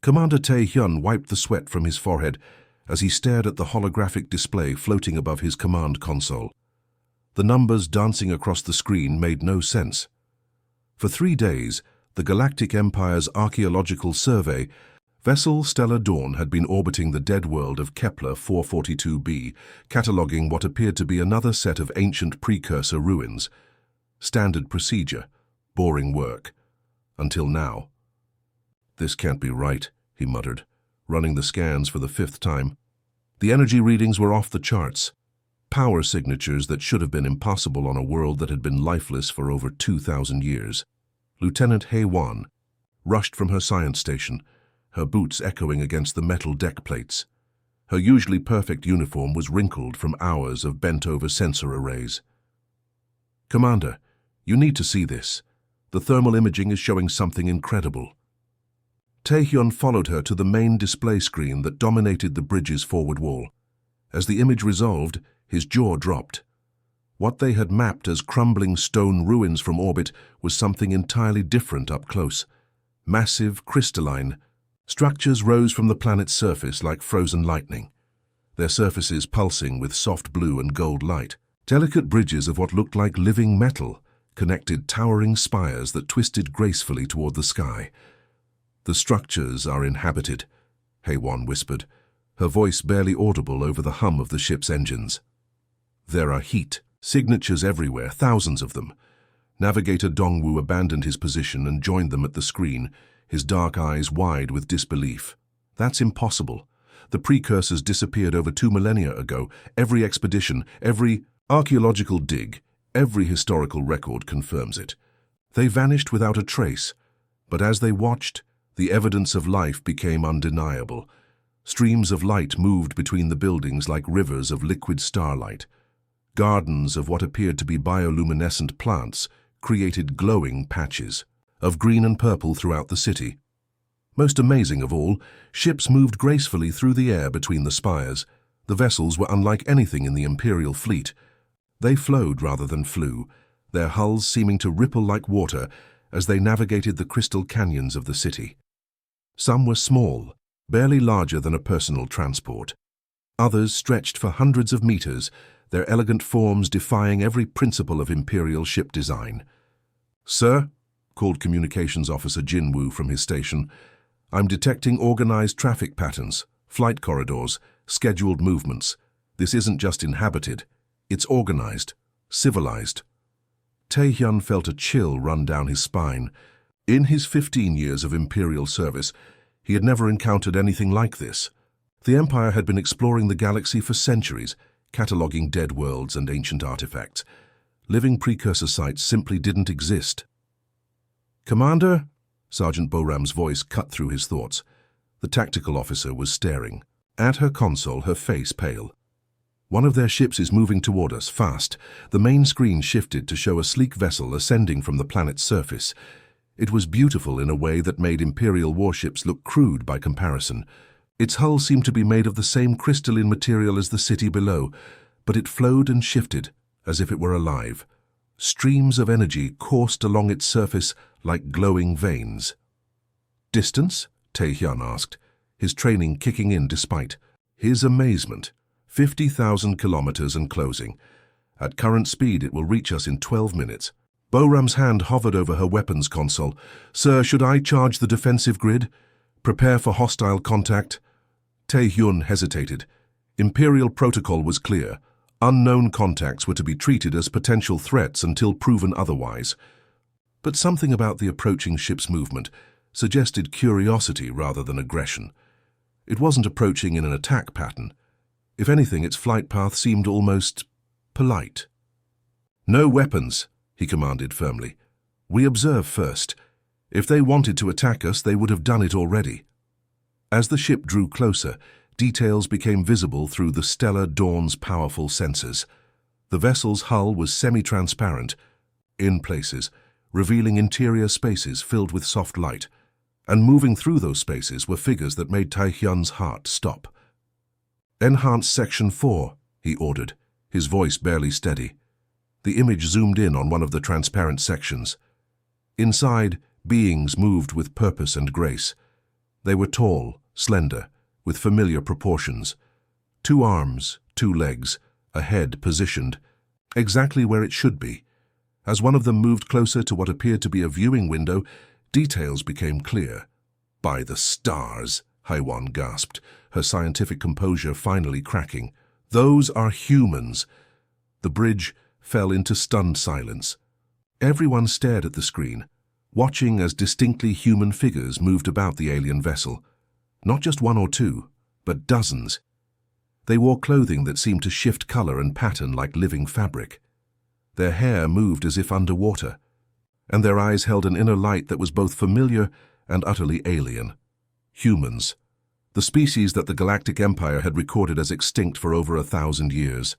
Commander Tae-hyun wiped the sweat from his forehead as he stared at the holographic display floating above his command console. The numbers dancing across the screen made no sense. For 3 days, the Galactic Empire's archaeological survey vessel Stellar Dawn had been orbiting the dead world of Kepler 442b, cataloguing what appeared to be another set of ancient precursor ruins. Standard procedure, boring work. Until now. "This can't be right," he muttered, running the scans for the 5th time. The energy readings were off the charts. Power signatures that should have been impossible on a world that had been lifeless for over 2,000 years. Lieutenant Hae-won rushed from her science station, her boots echoing against the metal deck plates. Her usually perfect uniform was wrinkled from hours of bent-over sensor arrays. "Commander, you need to see this. The thermal imaging is showing something incredible." Tae-hyun followed her to the main display screen that dominated the bridge's forward wall. As the image resolved, his jaw dropped. What they had mapped as crumbling stone ruins from orbit was something entirely different up close. Massive, crystalline structures rose from the planet's surface like frozen lightning, their surfaces pulsing with soft blue and gold light. Delicate bridges of what looked like living metal connected towering spires that twisted gracefully toward the sky. "The structures are inhabited," Hae-won whispered, her voice barely audible over the hum of the ship's engines. "There are heat signatures everywhere, thousands of them." Navigator Dongwoo abandoned his position and joined them at the screen, his dark eyes wide with disbelief. "That's impossible. The precursors disappeared over 2 millennia ago. Every expedition, every archaeological dig, every historical record confirms it. They vanished without a trace, but as they watched, the evidence of life became undeniable. Streams of light moved between the buildings like rivers of liquid starlight. Gardens of what appeared to be bioluminescent plants created glowing patches of green and purple throughout the city. Most amazing of all, ships moved gracefully through the air between the spires. The vessels were unlike anything in the Imperial fleet. They flowed rather than flew, their hulls seeming to ripple like water as they navigated the crystal canyons of the city. Some were small, barely larger than a personal transport. Others stretched for hundreds of meters, their elegant forms defying every principle of Imperial ship design. "Sir," called Communications Officer Jin-woo from his station, "I'm detecting organized traffic patterns, flight corridors, scheduled movements. This isn't just inhabited, it's organized, civilized." Tae-hyun felt a chill run down his spine. In his 15 years of Imperial service, he had never encountered anything like this. The Empire had been exploring the galaxy for centuries, cataloguing dead worlds and ancient artifacts. Living precursor sites simply didn't exist. "Commander?" Sergeant Boram's voice cut through his thoughts. The tactical officer was staring. At her console, her face pale. "One of their ships is moving toward us, fast." The main screen shifted to show a sleek vessel ascending from the planet's surface. It was beautiful in a way that made Imperial warships look crude by comparison. Its hull seemed to be made of the same crystalline material as the city below, but it flowed and shifted as if it were alive. Streams of energy coursed along its surface like glowing veins. "Distance?" Tae-hyun asked, his training kicking in despite his amazement. 50,000 kilometers and closing. At current speed, it will reach us in 12 minutes. Boram's hand hovered over her weapons console. "Sir, should I charge the defensive grid? Prepare for hostile contact?" Tae-hyun hesitated. Imperial protocol was clear. Unknown contacts were to be treated as potential threats until proven otherwise. But something about the approaching ship's movement suggested curiosity rather than aggression. It wasn't approaching in an attack pattern. If anything, its flight path seemed almost polite. "No weapons," he commanded firmly. "We observe first. If they wanted to attack us, they would have done it already." As the ship drew closer, details became visible through the Stellar Dawn's powerful sensors. The vessel's hull was semi-transparent, in places, revealing interior spaces filled with soft light. And moving through those spaces were figures that made Tae-hyun's heart stop. "Enhance Section 4, he ordered, his voice barely steady. The image zoomed in on one of the transparent sections. Inside, beings moved with purpose and grace. They were tall, slender, with familiar proportions. 2 arms, 2 legs, a head positioned exactly where it should be. As one of them moved closer to what appeared to be a viewing window, details became clear. "By the stars," Haiwan gasped, her scientific composure finally cracking. "Those are humans." The bridge fell into stunned silence. Everyone stared at the screen, watching as distinctly human figures moved about the alien vessel. Not just 1 or 2, but dozens. They wore clothing that seemed to shift color and pattern like living fabric. Their hair moved as if underwater, and their eyes held an inner light that was both familiar and utterly alien. Humans, the species that the Galactic Empire had recorded as extinct for over 1,000 years.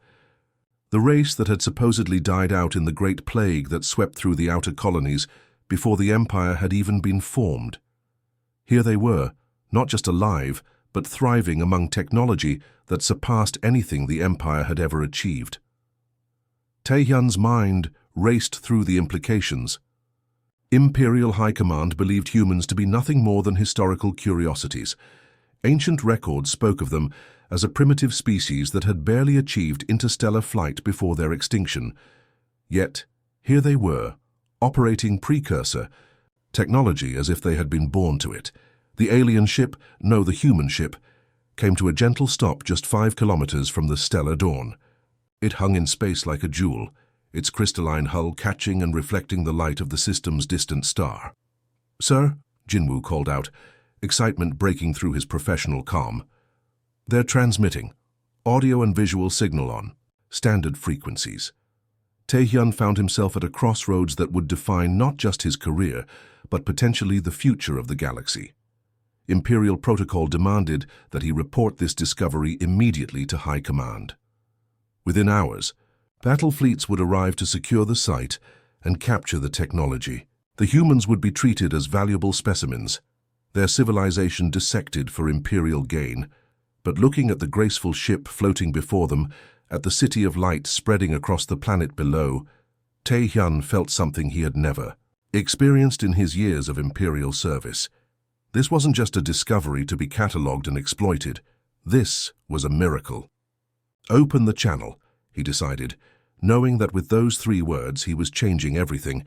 The race that had supposedly died out in the Great Plague that swept through the outer colonies before the Empire had even been formed. Here they were, not just alive, but thriving among technology that surpassed anything the Empire had ever achieved. Taehyun's mind raced through the implications. Imperial High Command believed humans to be nothing more than historical curiosities. Ancient records spoke of them as a primitive species that had barely achieved interstellar flight before their extinction. Yet, here they were, operating precursor technology as if they had been born to it. The alien ship, no, the human ship, came to a gentle stop just 5 kilometers from the stellar dawn. It hung in space like a jewel, its crystalline hull catching and reflecting the light of the system's distant star. "Sir," Jinwoo called out, excitement breaking through his professional calm. "They're transmitting. Audio and visual signal on. Standard frequencies." Taehyun found himself at a crossroads that would define not just his career, but potentially the future of the galaxy. Imperial protocol demanded that he report this discovery immediately to High Command. Within hours, battle fleets would arrive to secure the site and capture the technology. The humans would be treated as valuable specimens, their civilization dissected for Imperial gain. But looking at the graceful ship floating before them, at the city of light spreading across the planet below, Taehyun felt something he had never experienced in his years of Imperial service. This wasn't just a discovery to be catalogued and exploited. This was a miracle. "Open the channel," he decided, knowing that with those 3 words he was changing everything.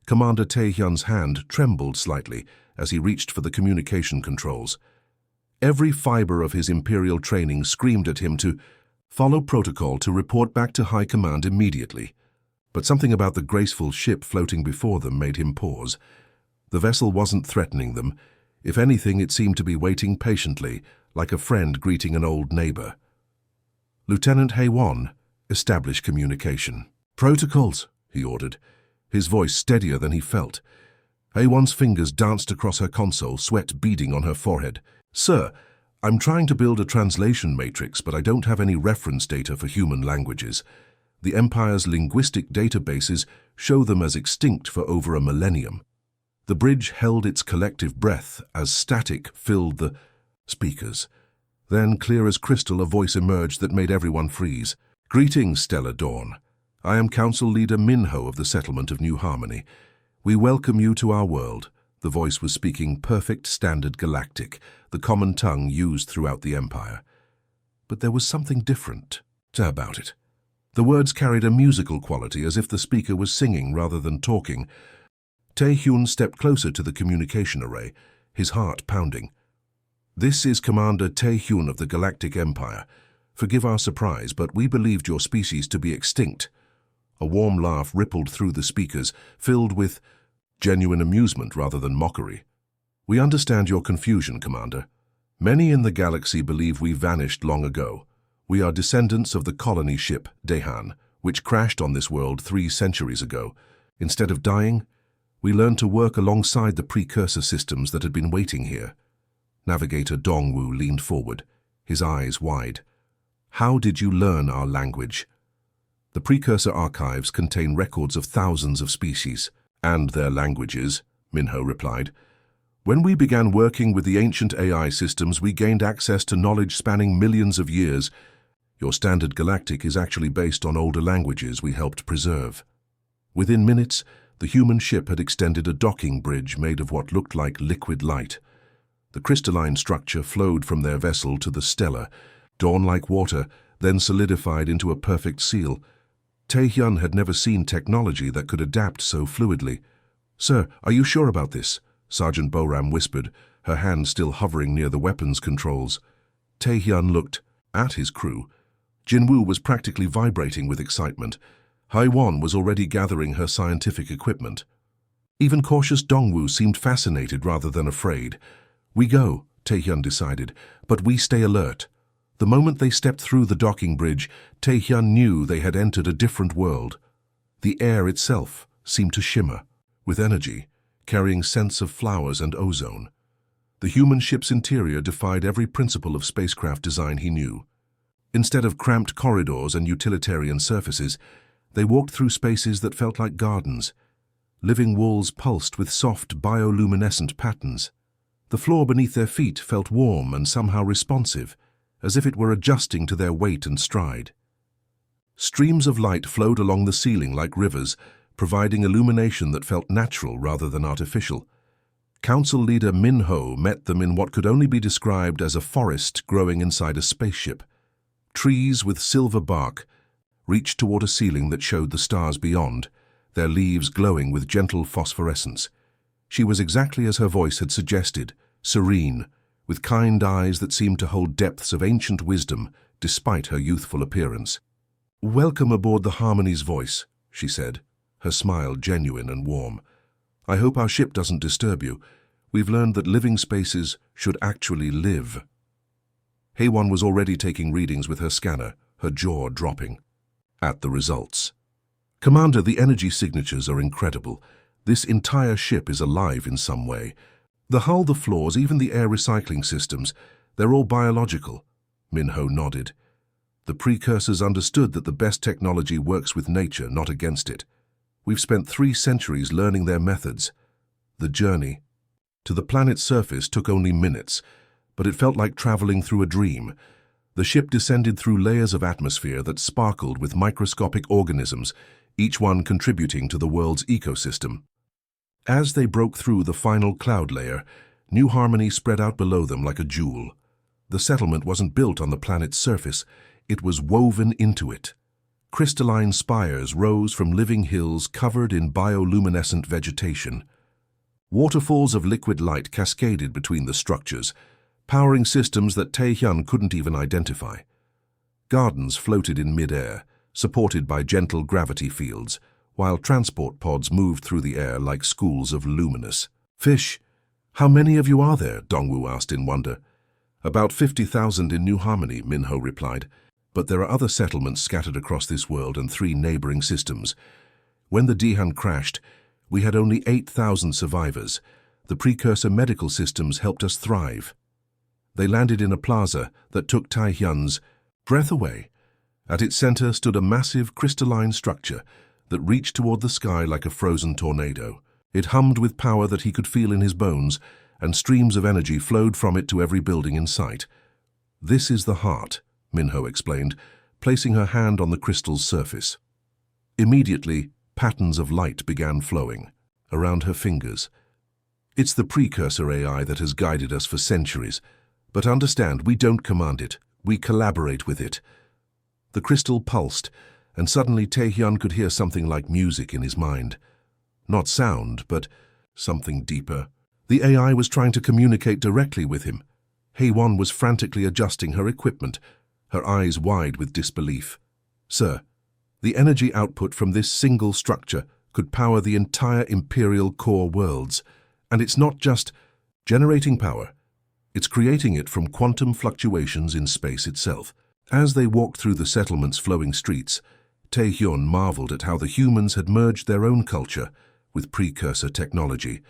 Commander Taehyun's hand trembled slightly as he reached for the communication controls. Every fiber of his Imperial training screamed at him to follow protocol to report back to High Command immediately. But something about the graceful ship floating before them made him pause. The vessel wasn't threatening them. If anything, it seemed to be waiting patiently, like a friend greeting an old neighbor. "Lieutenant Haiwan, establish communication." "Protocols," he ordered, his voice steadier than he felt. Haiwan's fingers danced across her console, sweat beading on her forehead. "Sir, I'm trying to build a translation matrix, but I don't have any reference data for human languages. The Empire's linguistic databases show them as extinct for over a millennium." The bridge held its collective breath as static filled the speakers. Then, clear as crystal, a voice emerged that made everyone freeze. "Greetings, Stellar Dawn. I am Council Leader Minho of the Settlement of New Harmony. We welcome you to our world." The voice was speaking perfect standard galactic, the common tongue used throughout the Empire. But there was something different about it. The words carried a musical quality, as if the speaker was singing rather than talking. Taehyun stepped closer to the communication array, his heart pounding. "This is Commander Taehyun of the Galactic Empire. Forgive our surprise, but we believed your species to be extinct." A warm laugh rippled through the speakers, filled with genuine amusement rather than mockery. "We understand your confusion, Commander. Many in the galaxy believe we vanished long ago. We are descendants of the colony ship, Daehan, which crashed on this world 3 centuries ago. Instead of dying, we learned to work alongside the precursor systems that had been waiting here." Navigator Dongwu leaned forward, his eyes wide. "How did you learn our language?" "The precursor archives contain records of thousands of species and their languages," Minho replied. "When we began working with the ancient AI systems, we gained access to knowledge spanning millions of years. Your standard galactic is actually based on older languages we helped preserve." Within minutes, the human ship had extended a docking bridge made of what looked like liquid light. The crystalline structure flowed from their vessel to the stellar, dawn-like water, then solidified into a perfect seal. Tae-hyun had never seen technology that could adapt so fluidly. "Sir, are you sure about this?" Sergeant Boram whispered, her hand still hovering near the weapons controls. Tae-hyun looked at his crew. Jinwoo was practically vibrating with excitement. Haiwon was already gathering her scientific equipment. Even cautious Dongwoo seemed fascinated rather than afraid. "We go," Tae-hyun decided, "but we stay alert." The moment they stepped through the docking bridge, Tae-hyun knew they had entered a different world. The air itself seemed to shimmer with energy, carrying scents of flowers and ozone. The human ship's interior defied every principle of spacecraft design he knew. Instead of cramped corridors and utilitarian surfaces, they walked through spaces that felt like gardens. Living walls pulsed with soft bioluminescent patterns. The floor beneath their feet felt warm and somehow responsive, as if it were adjusting to their weight and stride. Streams of light flowed along the ceiling like rivers, providing illumination that felt natural rather than artificial. Council leader Min Ho met them in what could only be described as a forest growing inside a spaceship. Trees with silver bark reached toward a ceiling that showed the stars beyond, their leaves glowing with gentle phosphorescence. She was exactly as her voice had suggested, serene, with kind eyes that seemed to hold depths of ancient wisdom despite her youthful appearance. "Welcome aboard the Harmony's voice," she said, her smile genuine and warm. "I hope our ship doesn't disturb you. We've learned that living spaces should actually live." Haewon was already taking readings with her scanner, her jaw dropping at the results. "Commander, the energy signatures are incredible. This entire ship is alive in some way. The hull, the floors, even the air recycling systems, they're all biological." Min-ho nodded. "The precursors understood that the best technology works with nature, not against it. We've spent 3 centuries learning their methods." The journey to the planet's surface took only minutes, but it felt like traveling through a dream. The ship descended through layers of atmosphere that sparkled with microscopic organisms, each one contributing to the world's ecosystem. As they broke through the final cloud layer, New Harmony spread out below them like a jewel. The settlement wasn't built on the planet's surface, it was woven into it. Crystalline spires rose from living hills covered in bioluminescent vegetation. Waterfalls of liquid light cascaded between the structures, powering systems that Tae-hyun couldn't even identify. Gardens floated in mid-air, supported by gentle gravity fields, while transport pods moved through the air like schools of luminous fish. "How many of you are there?" Dongwoo asked in wonder. "About 50,000 in New Harmony," Min-ho replied. "But there are other settlements scattered across this world and 3 neighboring systems. When the Dihan crashed, we had only 8,000 survivors. The precursor medical systems helped us thrive." They landed in a plaza that took Tae-hyun's breath away. At its center stood a massive crystalline structure that reached toward the sky like a frozen tornado. It hummed with power that he could feel in his bones, and streams of energy flowed from it to every building in sight. "This is the heart," Min-ho explained, placing her hand on the crystal's surface. Immediately, patterns of light began flowing around her fingers. "It's the precursor AI that has guided us for centuries. But understand, we don't command it, we collaborate with it." The crystal pulsed, and suddenly Tae-hyun could hear something like music in his mind. Not sound, but something deeper. The AI was trying to communicate directly with him. Haewon was frantically adjusting her equipment, her eyes wide with disbelief. "Sir, the energy output from this single structure could power the entire Imperial core worlds. And it's not just generating power. It's creating it from quantum fluctuations in space itself." As they walked through the settlement's flowing streets, Tae-hyun marveled at how the humans had merged their own culture with precursor technology.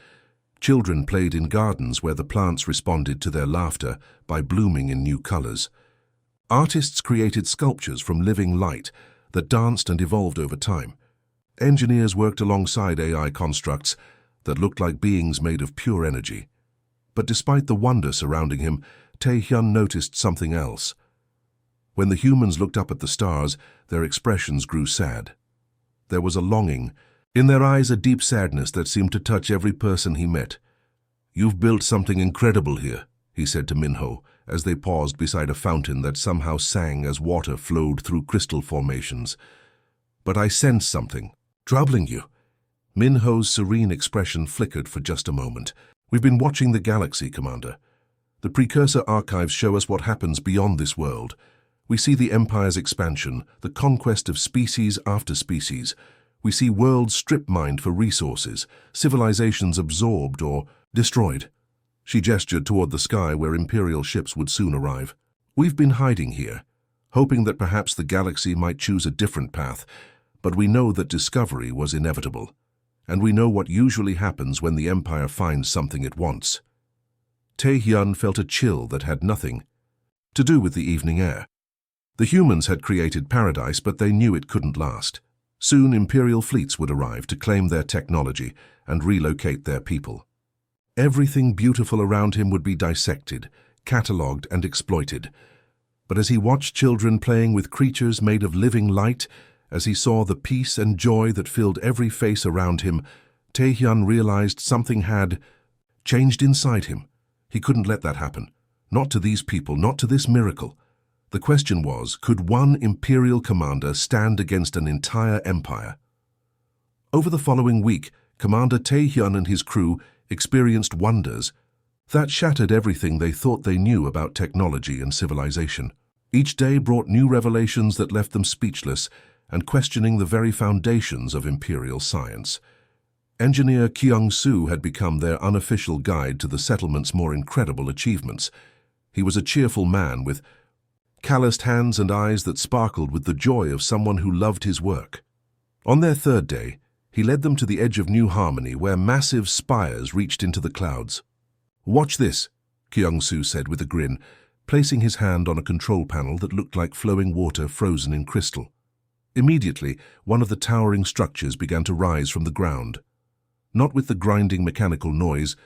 Children played in gardens where the plants responded to their laughter by blooming in new colors. Artists created sculptures from living light that danced and evolved over time. Engineers worked alongside AI constructs that looked like beings made of pure energy. But despite the wonder surrounding him, Tae-hyun noticed something else. When the humans looked up at the stars, their expressions grew sad. There was a longing, in their eyes a deep sadness that seemed to touch every person he met. "You've built something incredible here," he said to Minho as they paused beside a fountain that somehow sang as water flowed through crystal formations. "But I sense something. Troubling you." Minho's serene expression flickered for just a moment. "We've been watching the galaxy, Commander. The precursor archives show us what happens beyond this world. We see the Empire's expansion, the conquest of species after species. We see worlds strip-mined for resources, civilizations absorbed or destroyed." She gestured toward the sky where Imperial ships would soon arrive. "We've been hiding here, hoping that perhaps the galaxy might choose a different path, but we know that discovery was inevitable. And we know what usually happens when the Empire finds something it wants." Tae-hyun felt a chill that had nothing to do with the evening air. The humans had created paradise, but they knew it couldn't last. Soon Imperial fleets would arrive to claim their technology and relocate their people. Everything beautiful around him would be dissected, catalogued, and exploited. But as he watched children playing with creatures made of living light, as he saw the peace and joy that filled every face around him, Tae-hyun realized something had changed inside him. He couldn't let that happen. Not to these people, not to this miracle. The question was, could one Imperial commander stand against an entire empire? Over the following week, Commander Tae-hyun and his crew experienced wonders that shattered everything they thought they knew about technology and civilization. Each day brought new revelations that left them speechless and questioning the very foundations of Imperial science. Engineer Kyung-soo had become their unofficial guide to the settlement's more incredible achievements. He was a cheerful man with calloused hands and eyes that sparkled with the joy of someone who loved his work. On their third day, he led them to the edge of New Harmony, where massive spires reached into the clouds. "Watch this," Kyung-soo said with a grin, placing his hand on a control panel that looked like flowing water frozen in crystal. Immediately, one of the towering structures began to rise from the ground. Not with the grinding mechanical noise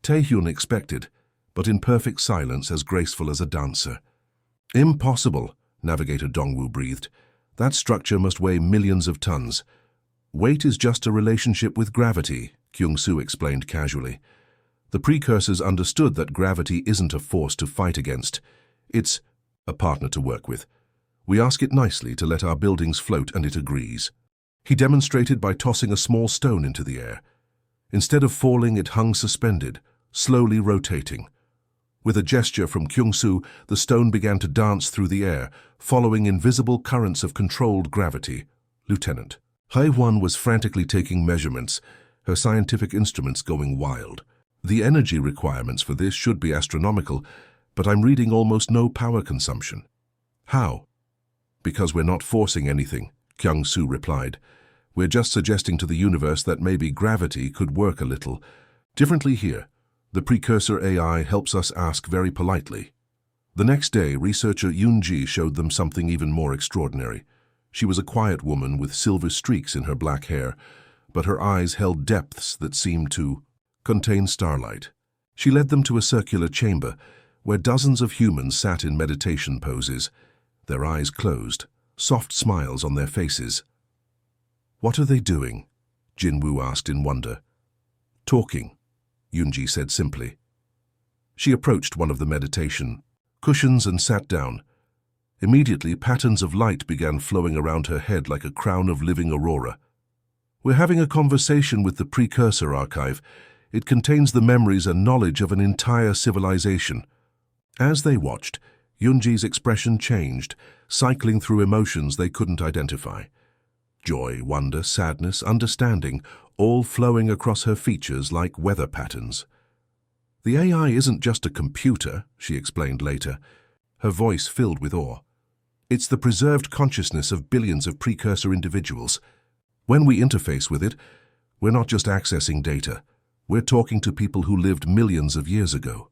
Tae-hyun expected, but in perfect silence, as graceful as a dancer. "Impossible," Navigator Dongwoo breathed. "That structure must weigh millions of tons." "Weight is just a relationship with gravity," Kyung-soo explained casually. "The precursors understood that gravity isn't a force to fight against. It's a partner to work with. We ask it nicely to let our buildings float, and it agrees." He demonstrated by tossing a small stone into the air. Instead of falling, it hung suspended, slowly rotating. With a gesture from Kyung-soo, the stone began to dance through the air, following invisible currents of controlled gravity. "Lieutenant." Hae-won was frantically taking measurements, her scientific instruments going wild. "The energy requirements for this should be astronomical, but I'm reading almost no power consumption." "How?" "Because we're not forcing anything," Kyung-soo replied. "We're just suggesting to the universe that maybe gravity could work a little differently here. The precursor AI helps us ask very politely." The next day, researcher Yoon-ji showed them something even more extraordinary. She was a quiet woman with silver streaks in her black hair, but her eyes held depths that seemed to contain starlight. She led them to a circular chamber where dozens of humans sat in meditation poses, their eyes closed, soft smiles on their faces. "What are they doing?" Jin-woo asked in wonder. "Talking," Yoon-ji said simply. She approached one of the meditation cushions and sat down. Immediately, patterns of light began flowing around her head like a crown of living aurora. "We're having a conversation with the precursor archive. It contains the memories and knowledge of an entire civilization." As they watched, Yoon-ji's expression changed, cycling through emotions they couldn't identify. Joy, wonder, sadness, understanding, all flowing across her features like weather patterns. "The AI isn't just a computer," she explained later, her voice filled with awe. "It's the preserved consciousness of billions of precursor individuals. When we interface with it, we're not just accessing data. We're talking to people who lived millions of years ago."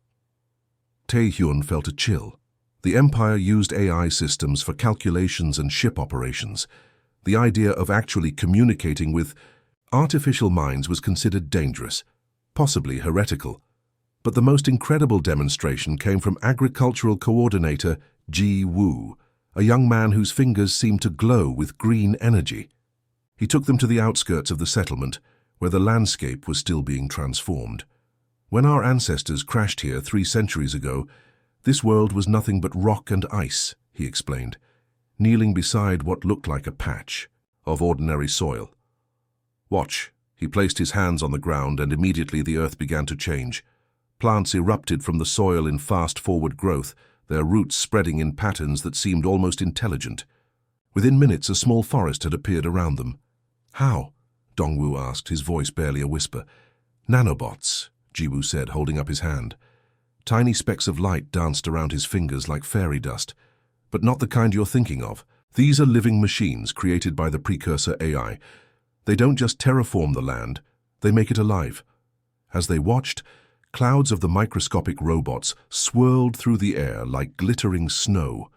Tae-hyun felt a chill. The Empire used AI systems for calculations and ship operations. The idea of actually communicating with artificial minds was considered dangerous, possibly heretical. But the most incredible demonstration came from agricultural coordinator Ji Woo, a young man whose fingers seemed to glow with green energy. He took them to the outskirts of the settlement, where the landscape was still being transformed. When our ancestors crashed here 3 centuries ago, this world was nothing but rock and ice, he explained, kneeling beside what looked like a patch of ordinary soil. Watch. He placed his hands on the ground, and immediately the earth began to change. Plants erupted from the soil in fast forward growth, their roots spreading in patterns that seemed almost intelligent. Within minutes, a small forest had appeared around them. How? Dongwu asked, his voice barely a whisper. Nanobots, Jiwu said, holding up his hand. Tiny specks of light danced around his fingers like fairy dust. But not the kind you're thinking of. These are living machines created by the precursor AI. They don't just terraform the land, they make it alive. As they watched, clouds of the microscopic robots swirled through the air like glittering snow.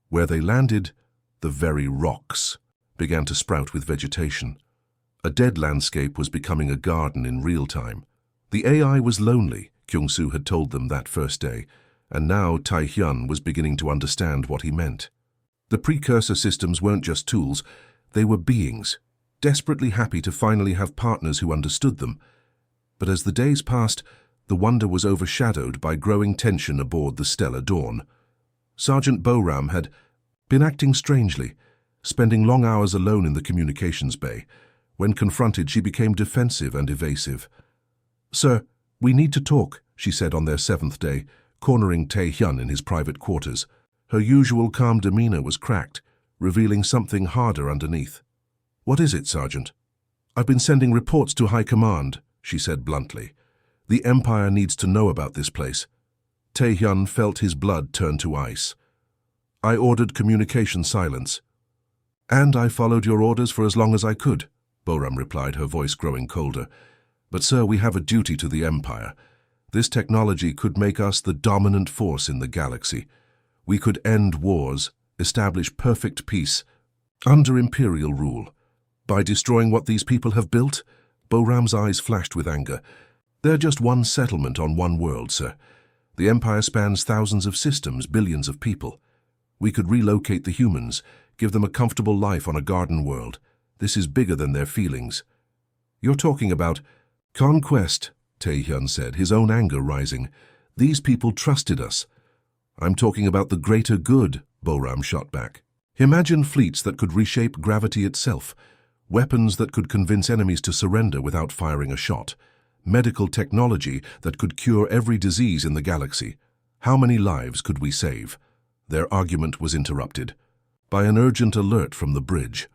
Where they landed, the very rocks began to sprout with vegetation. A dead landscape was becoming a garden in real time. The AI was lonely, Kyung-soo had told them that first day, and now Tai-hyun was beginning to understand what he meant. The precursor systems weren't just tools, they were beings, desperately happy to finally have partners who understood them. But as the days passed, the wonder was overshadowed by growing tension aboard the Stellar Dawn. Sergeant Boram had been acting strangely, spending long hours alone in the communications bay. When confronted, she became defensive and evasive. "Sir, we need to talk," she said on their 7th day, cornering Tae-hyun in his private quarters. Her usual calm demeanor was cracked, revealing something harder underneath. "What is it, Sergeant?" "I've been sending reports to High Command," she said bluntly. "The Empire needs to know about this place." Tae-hyun felt his blood turn to ice. "I ordered communication silence." "And I followed your orders for as long as I could," Boram replied, her voice growing colder. "But sir, we have a duty to the Empire. This technology could make us the dominant force in the galaxy. We could end wars, establish perfect peace, under Imperial rule. By destroying what these people have built?" Boram's eyes flashed with anger. "They're just one settlement on one world, sir. The Empire spans thousands of systems, billions of people. We could relocate the humans, give them a comfortable life on a garden world. This is bigger than their feelings." "You're talking about conquest," Tae-hyun said, his own anger rising. "These people trusted us." "I'm talking about the greater good," Boram shot back. "Imagine fleets that could reshape gravity itself, weapons that could convince enemies to surrender without firing a shot, medical technology that could cure every disease in the galaxy. How many lives could we save?" Their argument was interrupted by an urgent alert from the bridge.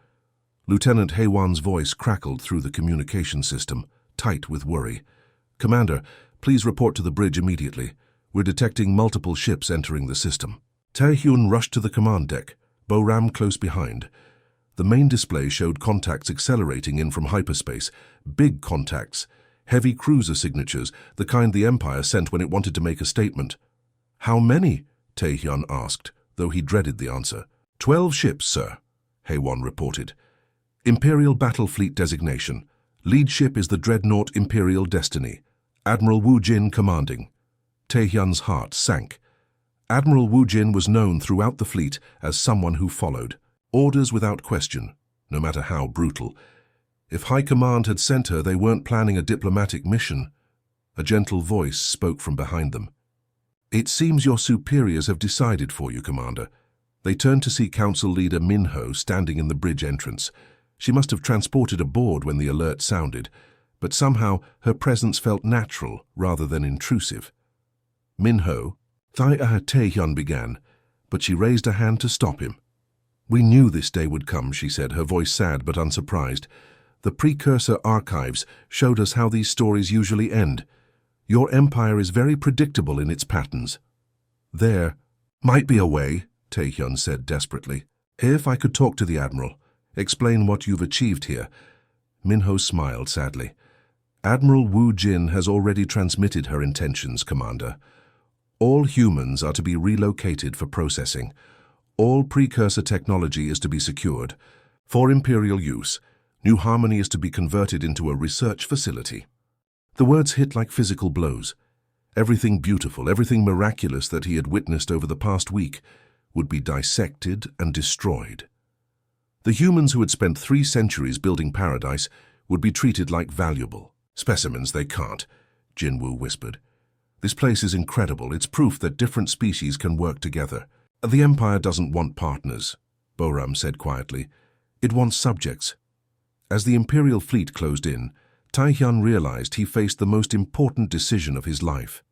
Lieutenant Haewon's voice crackled through the communication system, tight with worry. "Commander, please report to the bridge immediately. We're detecting multiple ships entering the system." Tae-hyun rushed to the command deck, Boram close behind. The main display showed contacts accelerating in from hyperspace, big contacts, heavy cruiser signatures, the kind the Empire sent when it wanted to make a statement. "How many?" Tae-hyun asked, though he dreaded the answer. 12 ships, sir," Haewon reported. "Imperial Battle Fleet designation. Lead ship is the dreadnought Imperial Destiny. Admiral Wu Jin commanding." Tae-hyun's heart sank. Admiral Wu Jin was known throughout the fleet as someone who followed orders without question, no matter how brutal. If High Command had sent her, they weren't planning a diplomatic mission. A gentle voice spoke from behind them. "It seems your superiors have decided for you, Commander." They turned to see Council Leader Minho standing in the bridge entrance. She must have transported aboard when the alert sounded, but somehow her presence felt natural rather than intrusive. "Minho," Tae-hyun began, but she raised a hand to stop him. "We knew this day would come," she said, her voice sad but unsurprised. "The precursor archives showed us how these stories usually end. Your empire is very predictable in its patterns." "There might be a way," Tae-hyun said desperately. "If I could talk to the Admiral, explain what you've achieved here." Minho smiled sadly. "Admiral Wu Jin has already transmitted her intentions, Commander. All humans are to be relocated for processing. All precursor technology is to be secured. For Imperial use, New Harmony is to be converted into a research facility." The words hit like physical blows. Everything beautiful, everything miraculous that he had witnessed over the past week would be dissected and destroyed. The humans who had spent 3 centuries building paradise would be treated like valuable specimens they can't Jinwoo whispered. "This place is incredible. It's proof that different species can work together." "The Empire doesn't want partners," Boram said quietly. "It wants subjects." As the Imperial fleet closed in, Taehyun realized he faced the most important decision of his life.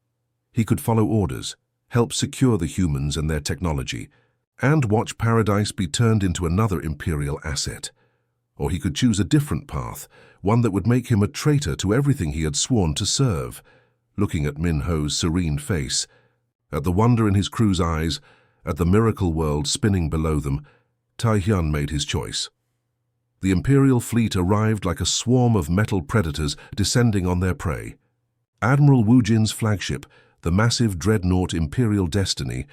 He could follow orders, help secure the humans and their technology, and watch paradise be turned into another Imperial asset. Or he could choose a different path, one that would make him a traitor to everything he had sworn to serve. Looking at Minho's serene face, at the wonder in his crew's eyes, at the miracle world spinning below them, Taehyun made his choice. The Imperial fleet arrived like a swarm of metal predators descending on their prey. Admiral Woojin's flagship, the massive dreadnought Imperial Destiny,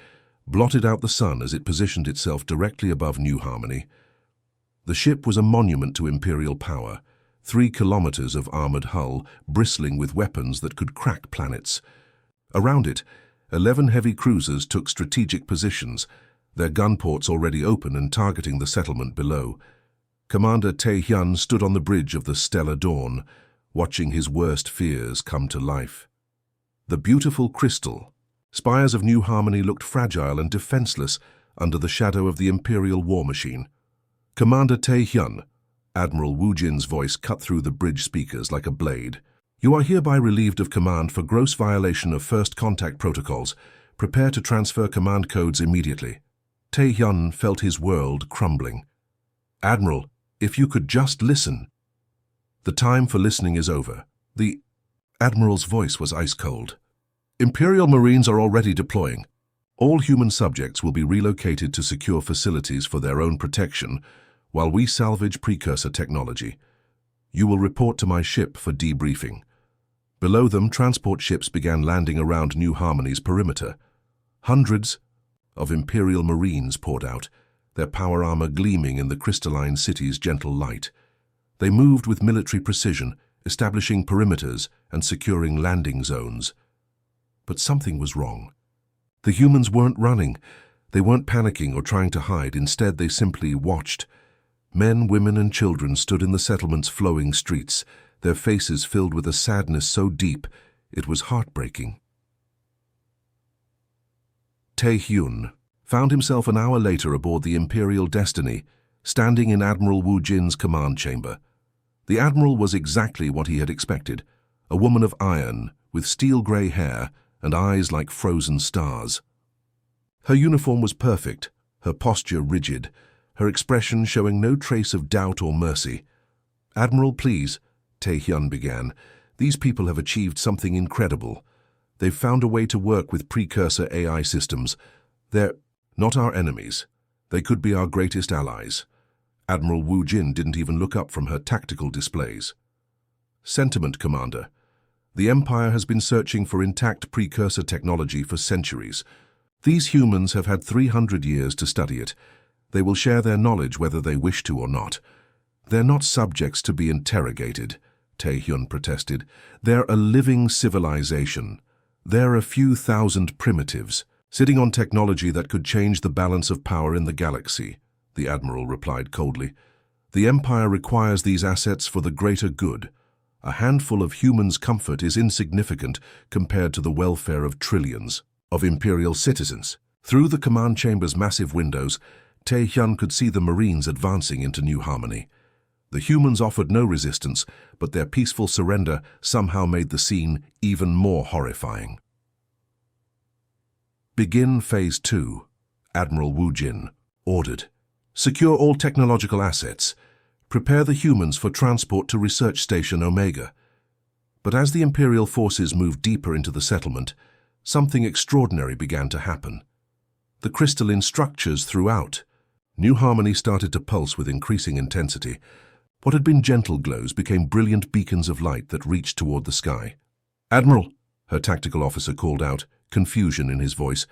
blotted out the sun as it positioned itself directly above New Harmony. The ship was a monument to Imperial power, 3 kilometers of armored hull, bristling with weapons that could crack planets. Around it, 11 heavy cruisers took strategic positions, their gunports already open and targeting the settlement below. Commander Taehyun stood on the bridge of the Stellar Dawn, watching his worst fears come to life. The beautiful crystal, spires of New Harmony looked fragile and defenseless under the shadow of the Imperial war machine. "Commander Taehyun," Admiral Woojin's voice cut through the bridge speakers like a blade. "You are hereby relieved of command for gross violation of first contact protocols. Prepare to transfer command codes immediately." Taehyun felt his world crumbling. "Admiral, if you could just listen." "The time for listening is over." The Admiral's voice was ice cold. "Imperial Marines are already deploying. All human subjects will be relocated to secure facilities for their own protection, while we salvage precursor technology. You will report to my ship for debriefing." Below them, transport ships began landing around New Harmony's perimeter. Hundreds of Imperial Marines poured out, their power armor gleaming in the crystalline city's gentle light. They moved with military precision, establishing perimeters and securing landing zones. But something was wrong. The humans weren't running. They weren't panicking or trying to hide. Instead, they simply watched. Men, women, and children stood in the settlement's flowing streets, their faces filled with a sadness so deep it was heartbreaking. Taehyun found himself an hour later aboard the Imperial Destiny, standing in Admiral Woojin's command chamber. The Admiral was exactly what he had expected, a woman of iron, with steel-grey hair and eyes like frozen stars. Her uniform was perfect, her posture rigid, her expression showing no trace of doubt or mercy. "Admiral, please," Taehyun began. "These people have achieved something incredible. They've found a way to work with precursor AI systems. They're not our enemies. They could be our greatest allies." Admiral Woojin didn't even look up from her tactical displays. "Sentiment, Commander. The Empire has been searching for intact precursor technology for centuries. These humans have had 300 years to study it. They will share their knowledge whether they wish to or not." "They're not subjects to be interrogated," Taehyun protested. "They're a living civilization. They're a few thousand primitives, sitting on technology that could change the balance of power in the galaxy," the Admiral replied coldly. "The Empire requires these assets for the greater good. A handful of humans' comfort is insignificant compared to the welfare of trillions of Imperial citizens." Through the command chamber's massive windows, Taehyun could see the Marines advancing into New Harmony. The humans offered no resistance, but their peaceful surrender somehow made the scene even more horrifying. "Begin Phase 2, Admiral Woojin ordered. "Secure all technological assets. Prepare the humans for transport to Research Station Omega." But as the Imperial forces moved deeper into the settlement, something extraordinary began to happen. The crystalline structures throughout New Harmony started to pulse with increasing intensity. What had been gentle glows became brilliant beacons of light that reached toward the sky. "Admiral," her tactical officer called out, confusion in his voice,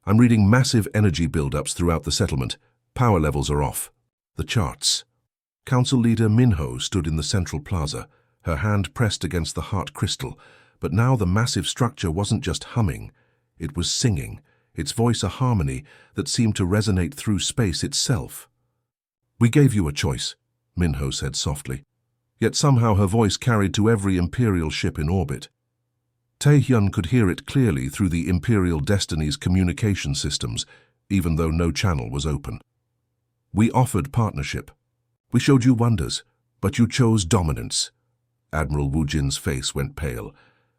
"I'm reading massive energy buildups throughout the settlement. Power levels are off." The charts. Council leader Minho stood in the central plaza, her hand pressed against the heart crystal, but now the massive structure wasn't just humming, it was singing, its voice a harmony that seemed to resonate through space itself. "We gave you a choice," Minho said softly, yet somehow her voice carried to every Imperial ship in orbit. Taehyun could hear it clearly through the Imperial Destiny's communication systems, even though no channel was open. "We offered partnership. We showed you wonders, but you chose dominance." Admiral Wu Jin's face went pale.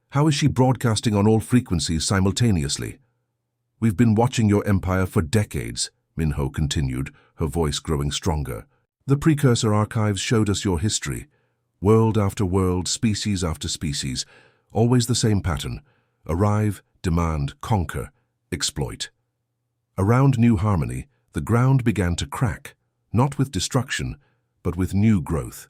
"How is she broadcasting on all frequencies simultaneously?" "We've been watching your empire for decades," Minho continued, her voice growing stronger. "The precursor archives showed us your history. World after world, species after species, always the same pattern. Arrive, demand, conquer, exploit." Around New Harmony, the ground began to crack, not with destruction, but with new growth.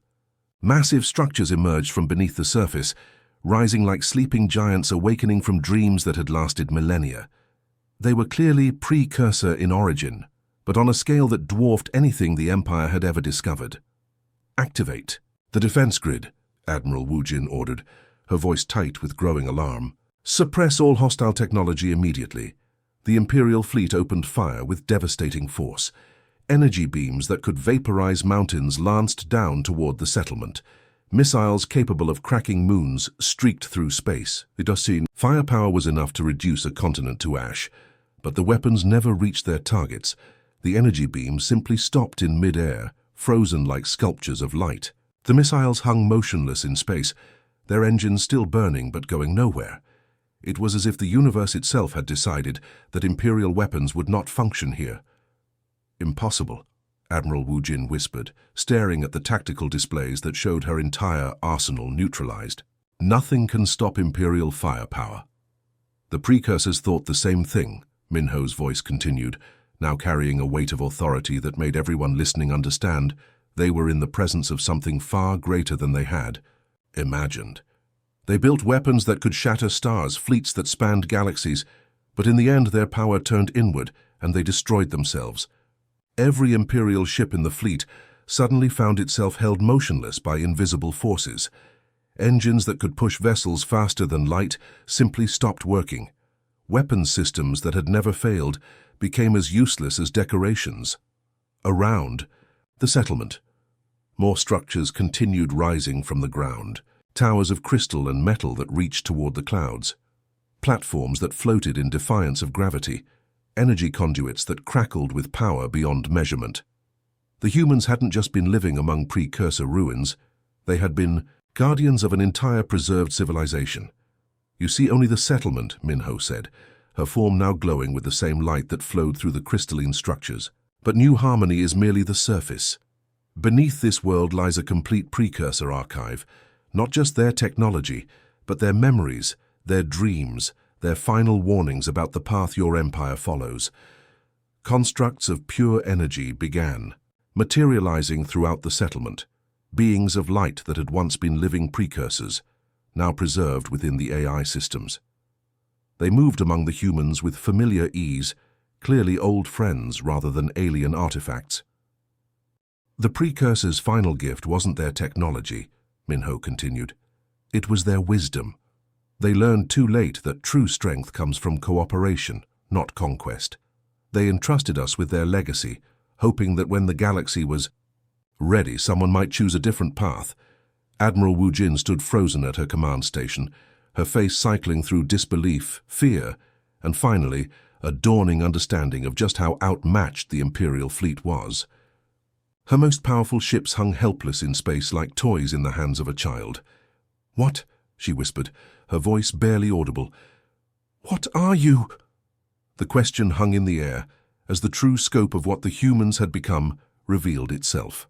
Massive structures emerged from beneath the surface, rising like sleeping giants awakening from dreams that had lasted millennia. They were clearly precursor in origin, but on a scale that dwarfed anything the Empire had ever discovered. "Activate the defense grid," Admiral Wu Jin ordered, her voice tight with growing alarm. "Suppress all hostile technology immediately." The Imperial fleet opened fire with devastating force. Energy beams that could vaporize mountains lanced down toward the settlement. Missiles capable of cracking moons streaked through space. Firepower was enough to reduce a continent to ash, but the weapons never reached their targets. The energy beams simply stopped in mid-air, frozen like sculptures of light. The missiles hung motionless in space, their engines still burning but going nowhere. It was as if the universe itself had decided that Imperial weapons would not function here. "Impossible," Admiral Wu Jin whispered, staring at the tactical displays that showed her entire arsenal neutralized. "Nothing can stop Imperial firepower." "The precursors thought the same thing," Minho's voice continued, now carrying a weight of authority that made everyone listening understand they were in the presence of something far greater than they had imagined. "They built weapons that could shatter stars, fleets that spanned galaxies, but in the end their power turned inward and they destroyed themselves. Every Imperial ship in the fleet suddenly found itself held motionless by invisible forces. Engines that could push vessels faster than light simply stopped working. Weapons systems that had never failed became as useless as decorations." Around the settlement, more structures continued rising from the ground. Towers of crystal and metal that reached toward the clouds. Platforms that floated in defiance of gravity. Energy conduits that crackled with power beyond measurement. The humans hadn't just been living among precursor ruins. They had been guardians of an entire preserved civilization. "You see only the settlement," Minho said, her form now glowing with the same light that flowed through the crystalline structures. "But New Harmony is merely the surface. Beneath this world lies a complete precursor archive, not just their technology, but their memories, their dreams, their final warnings about the path your empire follows." Constructs of pure energy began, materializing throughout the settlement, beings of light that had once been living precursors, now preserved within the AI systems. They moved among the humans with familiar ease, clearly old friends rather than alien artifacts. "The precursors' final gift wasn't their technology," Minho continued. "It was their wisdom. They learned too late that true strength comes from cooperation, not conquest. They entrusted us with their legacy, hoping that when the galaxy was ready, someone might choose a different path." Admiral Wu Jin stood frozen at her command station, her face cycling through disbelief, fear, and finally, a dawning understanding of just how outmatched the Imperial fleet was. Her most powerful ships hung helpless in space like toys in the hands of a child. "What?" she whispered, her voice barely audible. "What are you?" The question hung in the air as the true scope of what the humans had become revealed itself.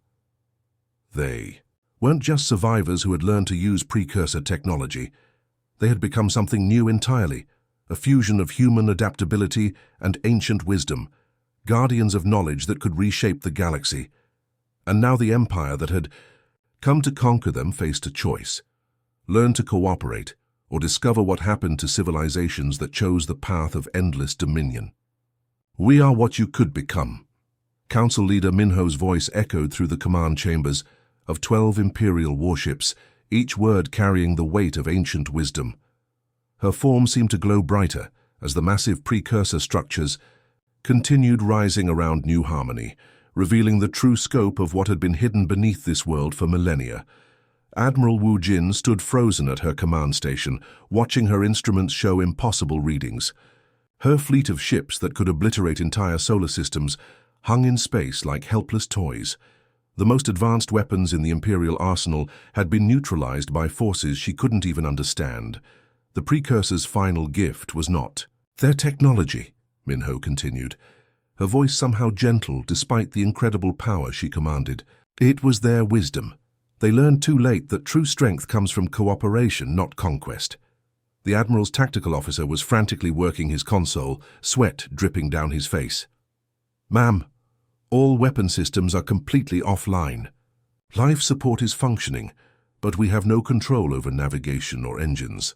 They weren't just survivors who had learned to use precursor technology. They had become something new entirely, a fusion of human adaptability and ancient wisdom, guardians of knowledge that could reshape the galaxy. And now the empire that had come to conquer them faced a choice: learn to cooperate, or discover what happened to civilizations that chose the path of endless dominion. "We are what you could become." Council Leader Minho's voice echoed through the command chambers of 12 Imperial warships, each word carrying the weight of ancient wisdom. Her form seemed to glow brighter as the massive precursor structures continued rising around New Harmony, revealing the true scope of what had been hidden beneath this world for millennia. Admiral Wu Jin stood frozen at her command station, watching her instruments show impossible readings. Her fleet of ships that could obliterate entire solar systems hung in space like helpless toys. The most advanced weapons in the Imperial arsenal had been neutralized by forces she couldn't even understand. The Precursor's final gift was not their technology, Minho continued, her voice somehow gentle despite the incredible power she commanded. It was their wisdom. They learned too late that true strength comes from cooperation, not conquest. The Admiral's tactical officer was frantically working his console, sweat dripping down his face. "Ma'am, all weapon systems are completely offline. Life support is functioning, but we have no control over navigation or engines.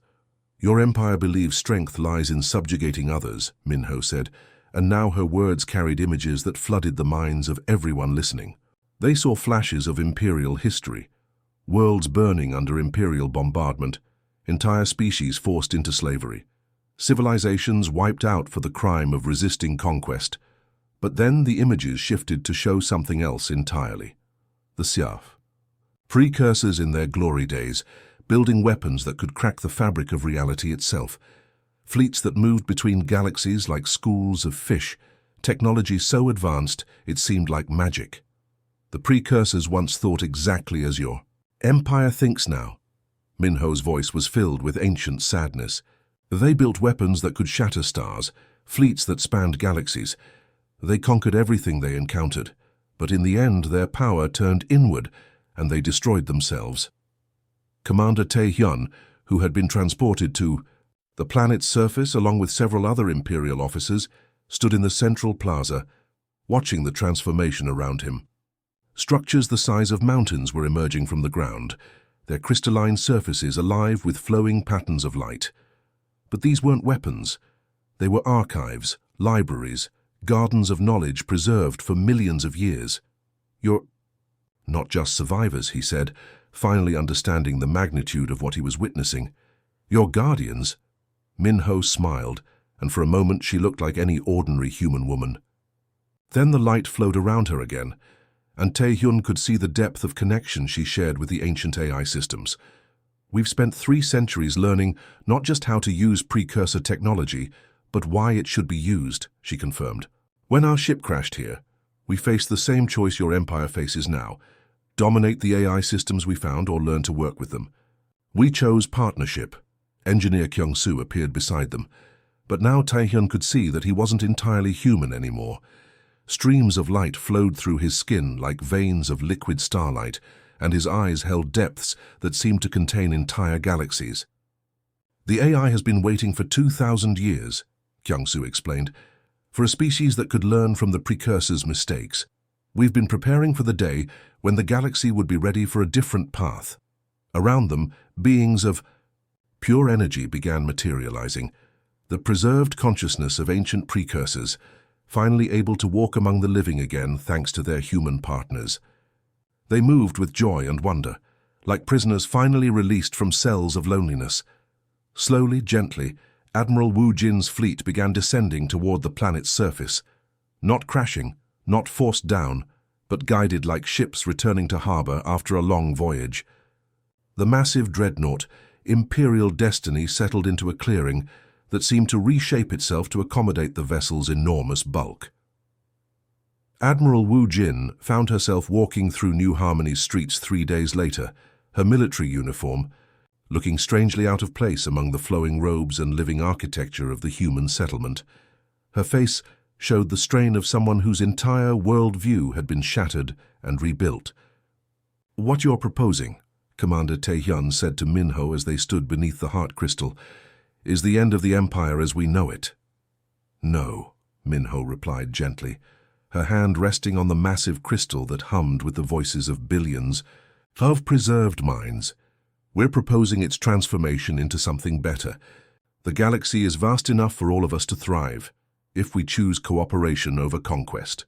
Your empire believes strength lies in subjugating others," Minho said, and now her words carried images that flooded the minds of everyone listening. They saw flashes of Imperial history, worlds burning under Imperial bombardment, entire species forced into slavery, civilizations wiped out for the crime of resisting conquest. But then the images shifted to show something else entirely. The SciFi. Precursors in their glory days, building weapons that could crack the fabric of reality itself. Fleets that moved between galaxies like schools of fish, technology so advanced it seemed like magic. The Precursors once thought exactly as your empire thinks now. Minho's voice was filled with ancient sadness. They built weapons that could shatter stars, fleets that spanned galaxies. They conquered everything they encountered, but in the end their power turned inward and they destroyed themselves. Commander Tae-hyun, who had been transported to the planet's surface along with several other Imperial officers, stood in the central plaza, watching the transformation around him. Structures the size of mountains were emerging from the ground, their crystalline surfaces alive with flowing patterns of light. But these weren't weapons. They were archives, libraries, gardens of knowledge preserved for millions of years. "You're not just survivors," he said, finally understanding the magnitude of what he was witnessing. "You're guardians." Minho smiled, and for a moment she looked like any ordinary human woman. Then the light flowed around her again, and Tae-hyun could see the depth of connection she shared with the ancient AI systems. "We've spent 3 centuries learning not just how to use precursor technology, but why it should be used," she confirmed. "When our ship crashed here, we faced the same choice your empire faces now: dominate the AI systems we found or learn to work with them. We chose partnership." Engineer Kyung-soo appeared beside them, but now Tae-hyun could see that he wasn't entirely human anymore. Streams of light flowed through his skin like veins of liquid starlight, and his eyes held depths that seemed to contain entire galaxies. "The AI has been waiting for 2,000 years, Kyung-soo explained, for a species that could learn from the Precursor's mistakes. We've been preparing for the day when the galaxy would be ready for a different path." Around them, beings of pure energy began materializing, the preserved consciousness of ancient Precursors, finally able to walk among the living again thanks to their human partners. They moved with joy and wonder, like prisoners finally released from cells of loneliness. Slowly, gently, Admiral Wu Jin's fleet began descending toward the planet's surface, not crashing, not forced down, but guided like ships returning to harbor after a long voyage. The massive dreadnought, Imperial Destiny, settled into a clearing that seemed to reshape itself to accommodate the vessel's enormous bulk. Admiral Wu Jin found herself walking through New Harmony's streets 3 days later, her military uniform, looking strangely out of place among the flowing robes and living architecture of the human settlement. Her face showed the strain of someone whose entire world-view had been shattered and rebuilt. "What you're proposing," Commander Tae-hyun said to Minho as they stood beneath the heart crystal, "is the end of the Empire as we know it." "No," Minho replied gently, her hand resting on the massive crystal that hummed with the voices of billions of preserved minds. "We're proposing its transformation into something better. The galaxy is vast enough for all of us to thrive, if we choose cooperation over conquest."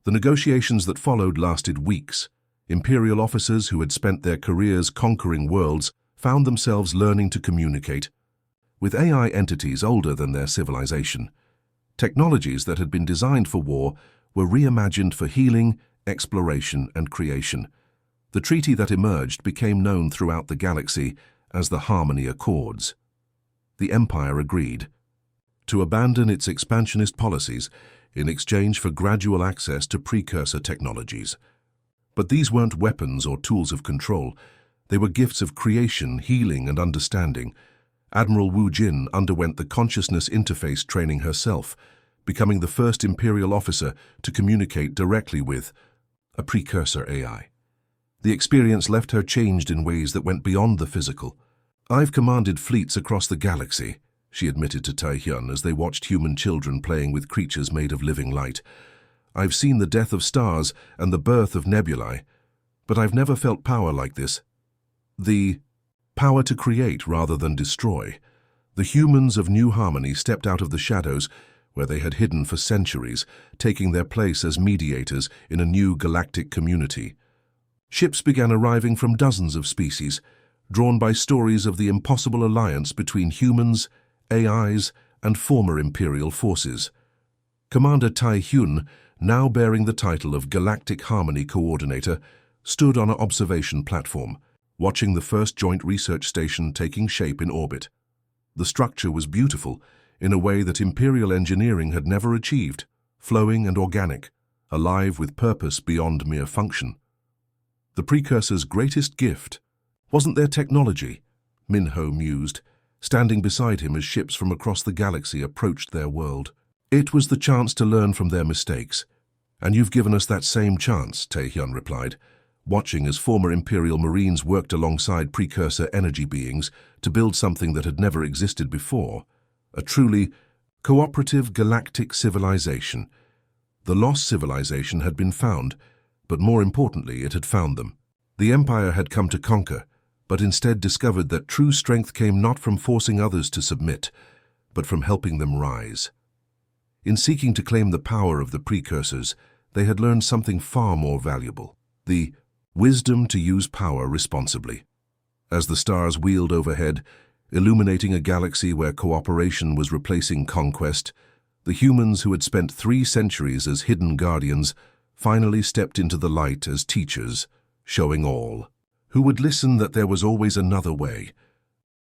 The negotiations that followed lasted weeks. Imperial officers who had spent their careers conquering worlds found themselves learning to communicate with AI entities older than their civilization. Technologies that had been designed for war were reimagined for healing, exploration, and creation. The treaty that emerged became known throughout the galaxy as the Harmony Accords. The Empire agreed to abandon its expansionist policies in exchange for gradual access to precursor technologies. But these weren't weapons or tools of control. They were gifts of creation, healing, and understanding. Admiral Wu Jin underwent the consciousness interface training herself, becoming the first Imperial officer to communicate directly with a precursor AI. The experience left her changed in ways that went beyond the physical. "I've commanded fleets across the galaxy," she admitted to Tai Hyun as they watched human children playing with creatures made of living light. "I've seen the death of stars and the birth of nebulae, but I've never felt power like this. The power to create rather than destroy." The humans of New Harmony stepped out of the shadows where they had hidden for centuries, taking their place as mediators in a new galactic community. Ships began arriving from dozens of species, drawn by stories of the impossible alliance between humans, AIs, and former Imperial forces. Commander Tai Hyun, now bearing the title of Galactic Harmony Coordinator, stood on an observation platform, watching the first joint research station taking shape in orbit. The structure was beautiful, in a way that Imperial engineering had never achieved, flowing and organic, alive with purpose beyond mere function. The precursor's greatest gift wasn't their technology, Minho mused, standing beside him as ships from across the galaxy approached their world. "It was the chance to learn from their mistakes. And you've given us that same chance," Tae-hyun replied, watching as former Imperial Marines worked alongside precursor energy beings to build something that had never existed before, a truly cooperative galactic civilization. The lost civilization had been found, but more importantly, it had found them. The Empire had come to conquer, but instead discovered that true strength came not from forcing others to submit, but from helping them rise. In seeking to claim the power of the precursors, they had learned something far more valuable: the wisdom to use power responsibly. As the stars wheeled overhead, illuminating a galaxy where cooperation was replacing conquest, the humans who had spent 3 centuries as hidden guardians finally stepped into the light as teachers, showing all who would listen that there was always another way,